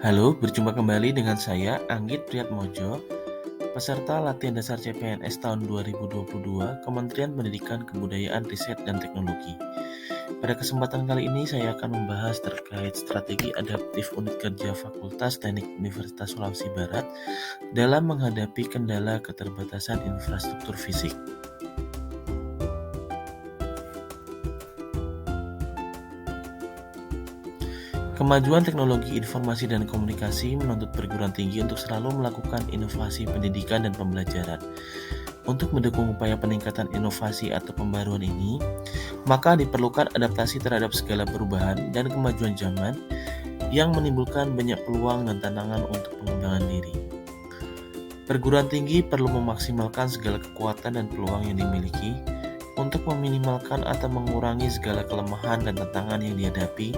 Halo, berjumpa kembali dengan saya, Anggit Priatmojo, peserta latihan dasar CPNS tahun 2022, Kementerian Pendidikan, Kebudayaan, Riset, dan Teknologi. Pada kesempatan kali ini, saya akan membahas terkait strategi adaptif unit kerja Fakultas Teknik Universitas Sulawesi Barat dalam menghadapi kendala keterbatasan infrastruktur fisik. Kemajuan teknologi informasi dan komunikasi menuntut perguruan tinggi untuk selalu melakukan inovasi pendidikan dan pembelajaran. Untuk mendukung upaya peningkatan inovasi atau pembaruan ini, maka diperlukan adaptasi terhadap segala perubahan dan kemajuan zaman yang menimbulkan banyak peluang dan tantangan untuk pengembangan diri. Perguruan tinggi perlu memaksimalkan segala kekuatan dan peluang yang dimiliki untuk meminimalkan atau mengurangi segala kelemahan dan tantangan yang dihadapi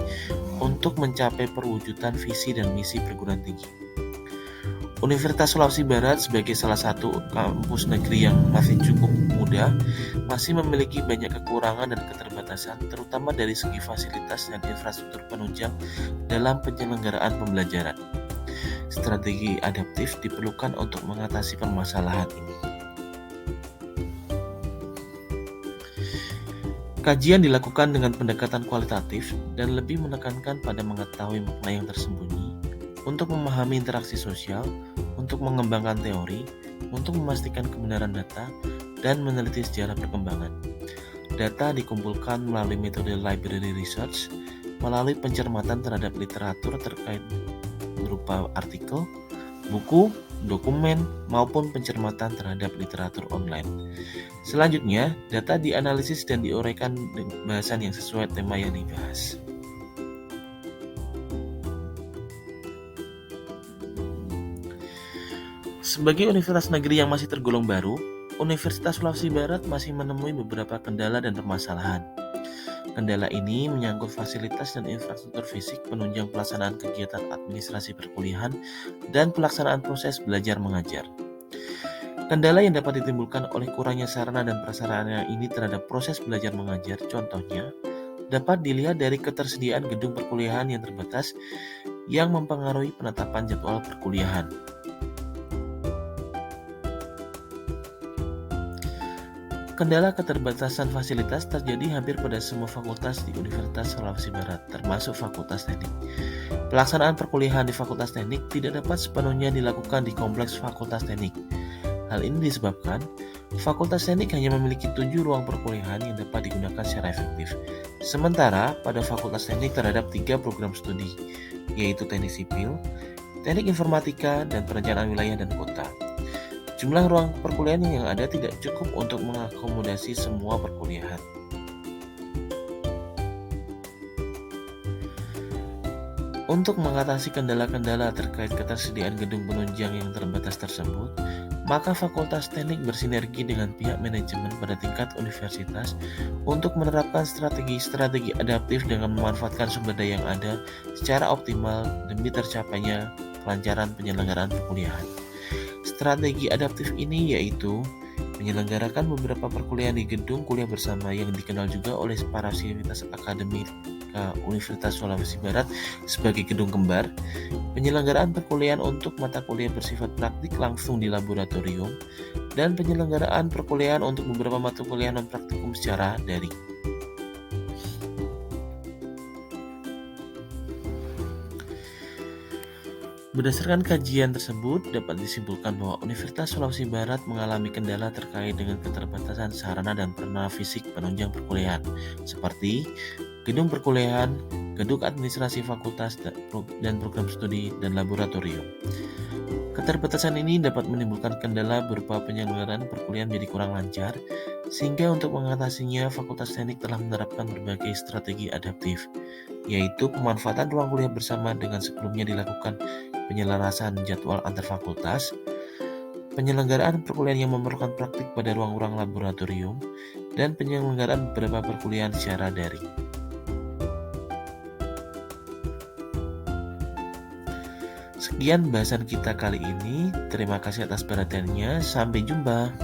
untuk mencapai perwujudan visi dan misi perguruan tinggi. Universitas Sulawesi Barat sebagai salah satu kampus negeri yang masih cukup muda, masih memiliki banyak kekurangan dan keterbatasan, terutama dari segi fasilitas dan infrastruktur penunjang dalam penyelenggaraan pembelajaran. Strategi adaptif diperlukan untuk mengatasi permasalahan ini. Kajian dilakukan dengan pendekatan kualitatif dan lebih menekankan pada mengetahui makna yang tersembunyi, untuk memahami interaksi sosial, untuk mengembangkan teori, untuk memastikan kebenaran data, dan meneliti sejarah perkembangan. Data dikumpulkan melalui metode library research, melalui pencermatan terhadap literatur terkait berupa artikel, buku, dokumen, maupun pencermatan terhadap literatur online. Selanjutnya, data dianalisis dan diuraikan dengan bahasan yang sesuai tema yang dibahas. Sebagai universitas negeri yang masih tergolong baru, Universitas Sulawesi Barat masih menemui beberapa kendala dan permasalahan. Kendala ini menyangkut fasilitas dan infrastruktur fisik penunjang pelaksanaan kegiatan administrasi perkuliahan dan pelaksanaan proses belajar mengajar. Kendala yang dapat ditimbulkan oleh kurangnya sarana dan prasarana ini terhadap proses belajar mengajar, contohnya, dapat dilihat dari ketersediaan gedung perkuliahan yang terbatas yang mempengaruhi penetapan jadwal perkuliahan. Kendala keterbatasan fasilitas terjadi hampir pada semua fakultas di Universitas Sulawesi Barat, termasuk Fakultas Teknik. Pelaksanaan perkuliahan di Fakultas Teknik tidak dapat sepenuhnya dilakukan di kompleks Fakultas Teknik. Hal ini disebabkan Fakultas Teknik hanya memiliki 7 ruang perkuliahan yang dapat digunakan secara efektif. Sementara pada Fakultas Teknik terhadap 3 program studi, yaitu Teknik Sipil, Teknik Informatika, dan Perencanaan Wilayah dan Kota. Jumlah ruang perkuliahan yang ada tidak cukup untuk mengakomodasi semua perkuliahan. Untuk mengatasi kendala-kendala terkait ketersediaan gedung penunjang yang terbatas tersebut, maka Fakultas Teknik bersinergi dengan pihak manajemen pada tingkat universitas untuk menerapkan strategi-strategi adaptif dengan memanfaatkan sumber daya yang ada secara optimal demi tercapainya kelancaran penyelenggaraan perkuliahan. Strategi adaptif ini yaitu menyelenggarakan beberapa perkuliahan di gedung kuliah bersama yang dikenal juga oleh para sivitas akademik Universitas Sulawesi Barat sebagai gedung kembar, penyelenggaraan perkuliahan untuk mata kuliah bersifat praktik langsung di laboratorium, dan penyelenggaraan perkuliahan untuk beberapa mata kuliah non-praktikum secara daring. Berdasarkan kajian tersebut, dapat disimpulkan bahwa Universitas Sulawesi Barat mengalami kendala terkait dengan keterbatasan sarana dan prasarana fisik penunjang perkuliahan, seperti gedung perkuliahan, gedung administrasi fakultas, dan program studi dan laboratorium. Keterbatasan ini dapat menimbulkan kendala berupa penyelenggaraan perkuliahan menjadi kurang lancar, sehingga untuk mengatasinya Fakultas Teknik telah menerapkan berbagai strategi adaptif, yaitu pemanfaatan ruang kuliah bersama dengan sebelumnya dilakukan penyelarasan jadwal antar fakultas, penyelenggaraan perkuliahan yang memerlukan praktik pada ruang-ruang laboratorium, dan penyelenggaraan beberapa perkuliahan secara daring. Sekian bahasan kita kali ini. Terima kasih atas perhatiannya. Sampai jumpa.